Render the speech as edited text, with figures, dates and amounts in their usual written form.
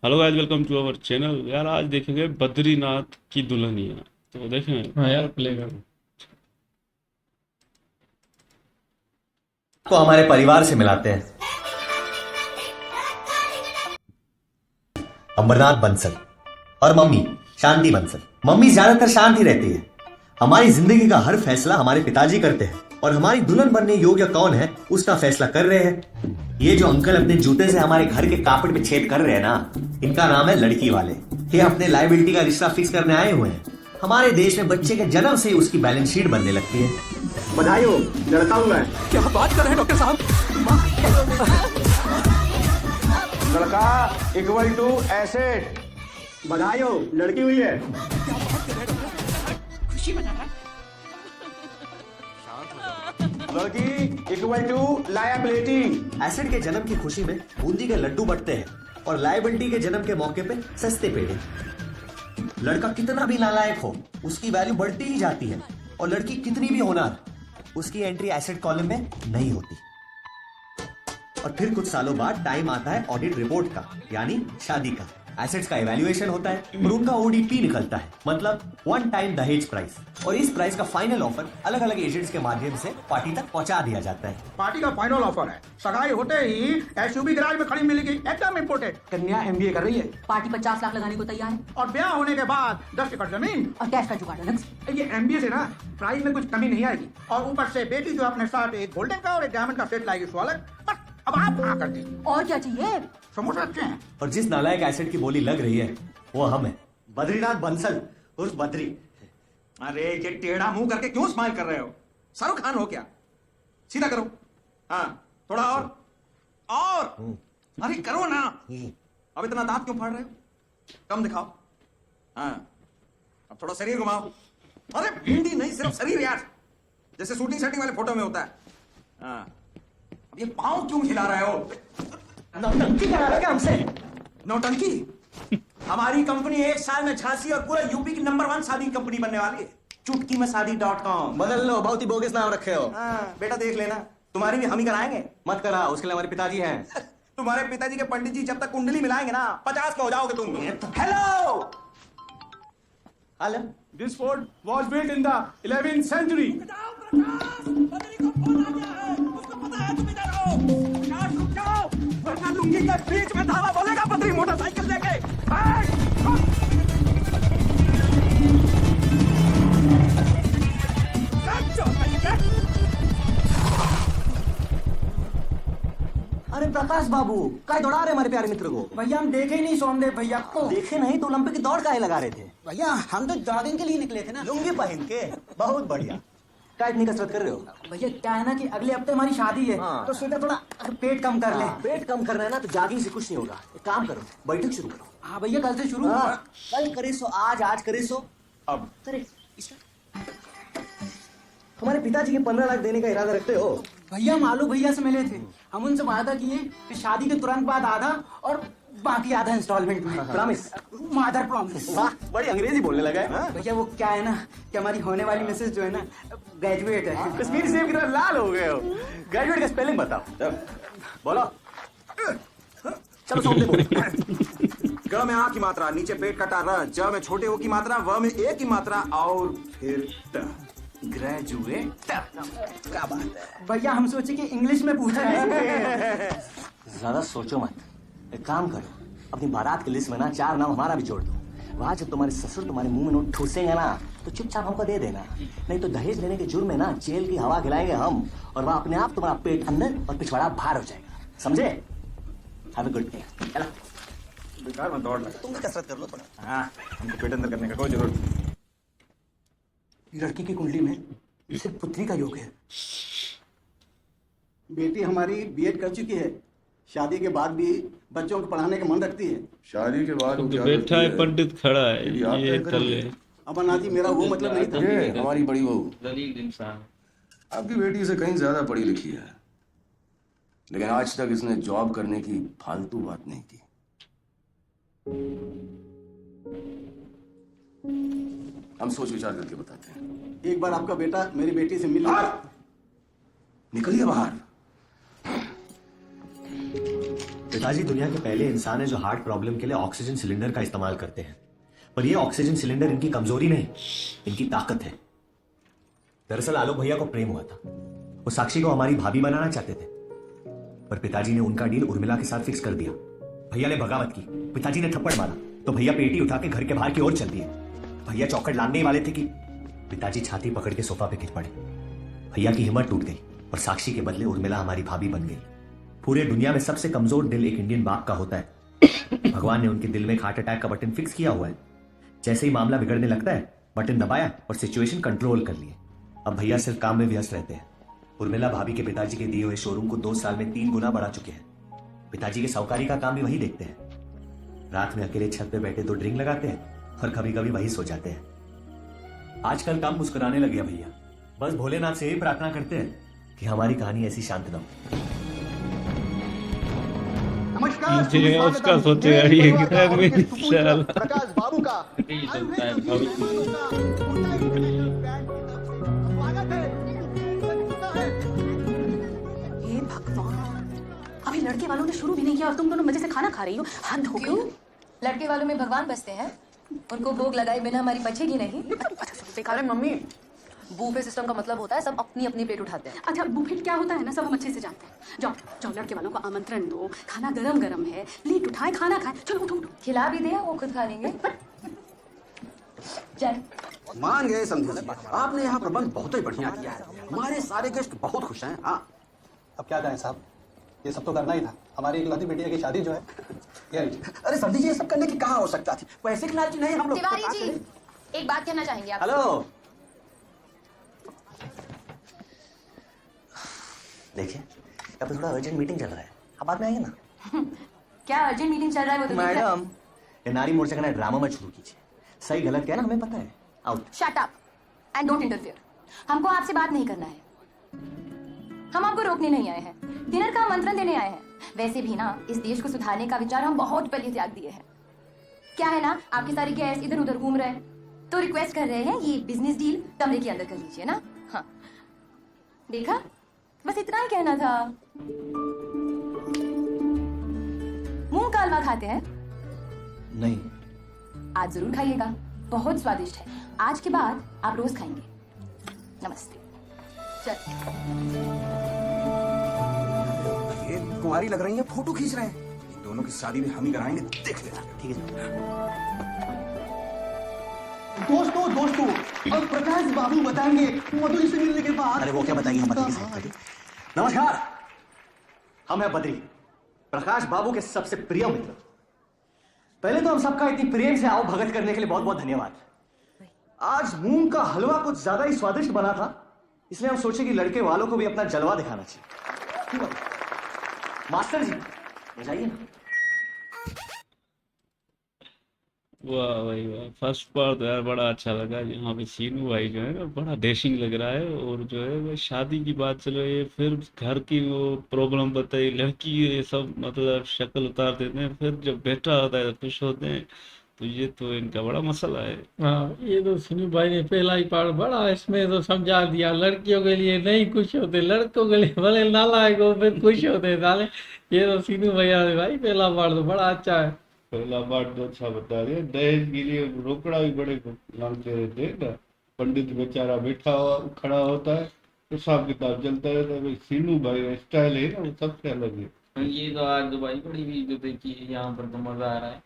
Hello guys, welcome to our channel. यार आज देखेंगे बद्रीनाथ की दुल्हनिया। तो देखें। हाँ यार, प्ले कर। को हमारे परिवार से मिलाते हैं। अमरनाथ बंसल और मम्मी शांति बंसल। मम्मी ज्यादातर शांत ही रहती है। हमारी जिंदगी का हर फैसला हमारे पिताजी करते हैं और हमारी दुल्हन बनने योग्य कौन है उसका फैसला कर रहे हैं। ये जो अंकल अपने जूते से हमारे घर के कार्पेट में छेद कर रहे हैं ना, इनका नाम है लड़की वाले। ये अपने लायबिलिटी का रिश्ता फिक्स करने आए हुए हैं। हमारे देश में बच्चे के जन्म से ही उसकी बैलेंस शीट बनने लगती है। बधाई हो, लड़का हुआ है। क्या बात कर रहे हैं डॉक्टर साहब? लड़का इक्वल टू एसेट। बधाई हो, लड़की हुई है। खुशी मना रहा। लड़की इक्वल टू लायबिलिटी। एसिड के जन्म की खुशी में बूंदी के लड्डू बंटते हैं और लायबिलिटी के जन्म के मौके पे सस्ते पेड़े। लड़का कितना भी नालायक हो, उसकी वैल्यू बढ़ती ही जाती है और लड़की कितनी भी होनहार, उसकी एंट्री एसिड कॉलम में नहीं होती। और फिर कुछ सालों बाद टाइम आता है ऑडिट रिपोर्ट का, यानी शादी का। एसेट्स का इवैल्यूएशन होता है और उनका ओडीपी निकलता है, मतलब वन टाइम दहेज प्राइस। और इस प्राइस का फाइनल ऑफर अलग अलग एजेंट्स के माध्यम से पार्टी तक पहुंचा दिया जाता है। पार्टी का फाइनल ऑफर है। सगाई होते ही एसयूवी गैराज में खड़ी मिलेगी, एकदम इम्पोर्टेड। कन्या एमबीए कर रही है पार्टी 50 लाख लगाने को तैयार है और ब्याह होने के बाद 10 एकड़ जमीन। और कैश का जुगाड़ अलग से। ये एमबीए से ना प्राइस में कुछ कमी नहीं आएगी। और ऊपर से बेटी जो अपने साथ एक गोल्डन का और एक डायमंड का सेट लाएगी, स्वागत। बस अब आप हाँ कर दीजिए। और क्या चाहिए? समोसा अच्छे हैं। और जिस नालायक एसिड की बोली लग रही है वो हम है, बद्रीनाथ बंसल उर्फ बद्री। अरे ये टेढ़ा मुंह करके क्यों स्माइल कर रहे हो? शाहरुख खान हो क्या? सीधा करो। हाँ, थोड़ा और अरे करो ना। अब इतना दांत क्यों फाड़ रहे हो? कम दिखाओ। हाँ, अब थोड़ा शरीर घुमाओ। अरे भिंडी नहीं, सिर्फ शरीर यार, जैसे शूटिंग सेटिंग वाले फोटो में होता है। हाँ, अब ये पाँव क्यों हिला रहे हो? नौटंकी करा रहा क्या हमसे? नौटंकी? हमारी कंपनी एक साल में झांसी और पूरा यूपी की नंबर 1 शादी कंपनी बनने वाली है। चुटकी में शादी.com। बदल लो, बहुत ही बोगस नाम रखे हो। हाँ, बेटा देख लेना, तुम्हारी भी हम ही कराएंगे। मत करा, उसके लिए हमारे पिताजी हैं। तुम्हारे पिताजी के पंडित जी जब तक कुंडली मिलाएंगे ना, 50 का हो जाओगे तुम। Hello. Hello. This fort was built in the 11th century. Lungi के बीच में धावा बोलेगा बद्री मोटरसाइकिल लेके। अरे प्रकाश बाबू, काय दौड़ा रहे हमारे प्यारे मित्र को? भैया हम देखे ही नहीं सोमदेव भैया को। देखे नहीं तो ओलंपिक की दौड़ काहे लगा रहे थे? भैया हम तो जॉगिंग के लिए निकले थे ना। लुंगी पहन के? बहुत बढ़िया। क्या इतनी कसरत कर रहे हो? भैया क्या है ना कि अगले हफ्ते हमारी शादी है, हाँ। तो सोचा थोड़ा पेट कम कर ले। पेट कम करना है ना तो जॉगिंग से कुछ नहीं होगा। एक काम करो, बैठक शुरू करो। हाँ भैया कल से शुरू। हाँ, कल करे सो आज, आज करे सो अब। करे हमारे पिताजी के 15 लाख देने का इरादा रखते हो? भैया हम आलू भैया से मिले थे, हम उनसे वादा किए कि शादी के तुरंत बाद आधा और बाकी आधा इंस्टॉलमेंट में। प्रॉमिस? मादर प्रॉमिस। वाह, बड़ी अंग्रेजी बोलने लगा है। भैया वो क्या है ना कि हमारी होने वाली मिसेज जो है ना ग्रेजुएट है। कश्मीरी सेब की तरह लाल हो गए हो। ग्रेजुएट का स्पेलिंग बताओ। बोलो। चलो सोमदेव बोलो। ग में आ की मात्रा, नीचे पेट कटा र, ज में छोटे ओ की मात्रा, व में ए की मात्रा और फिर ट। ग्रेजुएट। क्या बात है? भैया हम सोचे कि इंग्लिश में पूछा है। ज्यादा सोचो मत, एक काम करो, अपनी बारात की लिस्ट में ना 4 नाम हमारा भी जोड़ दो। वहां जब तुम्हारे ससुर तुम्हारे मुंह में नोट ठूसेंगे ना तो चुपचाप हमको दे देना, नहीं तो दहेज लेने के जुर्म में ना जेल की हवा खिलाएंगे हम, और वह अपने आप तुम्हारा पेट अंदर और पिछवाड़ा बाहर हो जाएगा। समझे? Have a good day. चलो बेकार में दौड़ लगा। तुम भी कसरत कर लो थोड़ा। हाँ, हमको पेट अंदर करने का कोई जरूरत नहीं। लड़की की कुंडली में सिर्फ पुत्री का योग है। बेटी हमारी बीएड कर चुकी है, शादी के बाद भी बच्चों को पढ़ाने का मन रखती है। शादी के बाद वो क्या बैठा करती है, है? पंडित खड़ा है, ये आप ये तय तले। करेंगे। अमरनाथ जी मेरा वो मतलब नहीं था। ये हमारी बड़ी बहू इंसान। आपकी बेटी से कहीं ज्यादा पढ़ी लिखी है, लेकिन आज तक इसने जॉब करने की फालतू बात नहीं की। हम सोच विचार करके बताते हैं। एक बार आपका बेटा मेरी बेटी से मिल निकलिए बाहर। पिताजी दुनिया के पहले इंसान है जो हार्ट प्रॉब्लम के लिए ऑक्सीजन सिलेंडर का इस्तेमाल करते हैं, पर ये ऑक्सीजन सिलेंडर इनकी कमजोरी नहीं, इनकी ताकत है। दरअसल आलोक भैया को प्रेम हुआ था, वो साक्षी को हमारी भाभी बनाना चाहते थे, पर पिताजी ने उनका डील उर्मिला के साथ फिक्स कर दिया। भैया ने बगावत की, पिताजी ने थप्पड़ मारा तो भैया पेटी उठा के घर के बाहर की ओर चल दिए। भैया चौखट लादने ही वाले थे कि पिताजी छाती पकड़ के सोफा पे गिर पड़े। भैया की हिम्मत टूट गई और साक्षी के बदले उर्मिला हमारी भाभी बन गई। पूरे दुनिया में सबसे कमजोर दिल एक इंडियन बाप का होता है। भगवान ने उनके दिल में एक हार्ट अटैक का बटन फिक्स किया हुआ है। जैसे ही मामला बिगड़ने लगता है बटन दबाया और सिचुएशन कंट्रोल कर लिए। अब भैया सिर्फ काम में व्यस्त रहते हैं। उर्मिला भाभी के पिताजी के दिए हुए शोरूम को 2 साल में 3 गुना बढ़ा चुके हैं। पिताजी के साहूकारी का काम भी वही देखते हैं। रात में अकेले छत पे बैठे तो ड्रिंक लगाते हैं और कभी कभी वही सो जाते हैं। आजकल काम मुस्कुराने लगे हैं भैया। बस भोलेनाथ से यही प्रार्थना करते हैं कि हमारी कहानी ऐसी शांत ना हो। नमस्कार, जी, उसका सोचे यार ये कितना आदमी चल प्रकाश बाबू का यही चलता है भविष्य। हे भगवान, अभी लड़के वालों ने शुरू भी नहीं किया और तुम दोनों मजे से खाना खा रही हो। हाथ धो क्यों? लड़के वालों में भगवान बसते हैं, उनको भोग लगाए बिना हमारी बचेगी नहीं। अरे मम्मी, बूफे सिस्टम का मतलब होता है सब अपनी अपनी प्लेट उठाते हैं। अच्छा बुफेट क्या होता है ना, सब हम अच्छे से जानते हैं। जाओ जाओ, लड़के वालों को आमंत्रण दो, खाना गरम गरम है, प्लेट उठाए खाना खाए। चलो उठो उठो। खिला भी दे, वो खुद खा लेंगे। चल मान गए समझे जी, आपने यहाँ प्रबंध बहुत ही बढ़िया किया है। हमारे सारे गेस्ट बहुत खुश हैं। हाँ, अब क्या कहें साहब, ये सब तो करना ही था। हमारी इकलौती बेटिया की शादी जो है ये अरे समझी जी, ये सब करने की कहाँ आवश्यकता थी? पैसे की लालच नहीं हम लोग। तिवारी जी, एक बात कहना चाहेंगे आप? हेलो, देखिए यहाँ पे थोड़ा अर्जेंट मीटिंग चल रहा है, आप बाद में आइए ना। क्या अर्जेंट मीटिंग चल रहा है वो तो देख रहा है। मैडम, ये नारी मोर्चा का नया ड्रामा मत शुरू कीजिए। सही गलत क्या है ना हमें पता है। Out. Shut up and don't interfere. हमको आपसे बात नहीं करना है, हम आपको रोकने नहीं आए हैं, डिनर का आमंत्रण देने आए हैं। वैसे भी ना इस देश को सुधारने का विचार हम बहुत पहले त्याग दिए हैं। क्या है ना, आपके सारे गेस्ट इधर उधर घूम रहे हैं तो रिक्वेस्ट कर रहे हैं ये बिजनेस डील कमरे के अंदर कर लीजिए ना। हाँ देखा, बस इतना ही कहना था। मूंग का हलवा खाते हैं? नहीं, आज जरूर खाइएगा, बहुत स्वादिष्ट है। आज के बाद आप रोज खाएंगे। नमस्ते। चल। ये कुंवारी लग रही है, फोटो खींच रहे हैं। इन दोनों की शादी भी हम ही कराएंगे, देख लेना। ठीक है। दोस्तों, अब प्रकाश बाबू बताएंगे मधुरी से मिलने के बाद। अरे वो क्या बताएंगे, हम बताएंगे साहब, बताइए। नमस्कार, हम हैं बद्री, प्रकाश बाबू के सबसे प्रिय मित्र। पहले तो हम सबका इतनी प्रेम से आओ भगत करने के लिए बहुत बहुत धन्यवाद। आज मूंग का हलवा कुछ ज्यादा ही स्वादिष्ट बना था, इसलिए हम सोचे कि लड़के वालों को भी अपना जलवा दिखाना चाहिए। ठीक है मास्टर जी, बजाइए ना। वाह भाई वाह, फर्स्ट पार्ट तो यार बड़ा अच्छा लगा। यहाँ पे सीनू भाई जो है ना बड़ा डेशिंग लग रहा है। और जो है वो शादी की बात चल रही है, फिर घर की वो प्रॉब्लम बताई, लड़की ये सब मतलब शक्ल उतार देते हैं, फिर जब बेटा होता है तो खुश होते हैं। तो ये तो इनका बड़ा मसला है। हाँ, ये तो सिनू भाई ने पहला ही पार्ट बड़ा इसमें तो समझा दिया। लड़कियों के लिए नहीं खुश होते, लड़कों के लिए भले नालायक हो फिर खुश होते साले। ये तो सिनू भैया ने भाई पहला पार्ट तो बड़ा अच्छा है। पहला पार्ट तो अच्छा बता रहे। दहेज के लिए रोकड़ा भी बड़े मांगते रहते हैं ना। पंडित बेचारा बैठा हुआ खड़ा होता है, हिसाब किताब चलता रहता है। भाई सीनू भाई स्टाइल है ना, वो सबसे अलग है। ये तो आज तो भाई बड़ी भी जो देखी यहाँ पर तो मजा आ रहा है।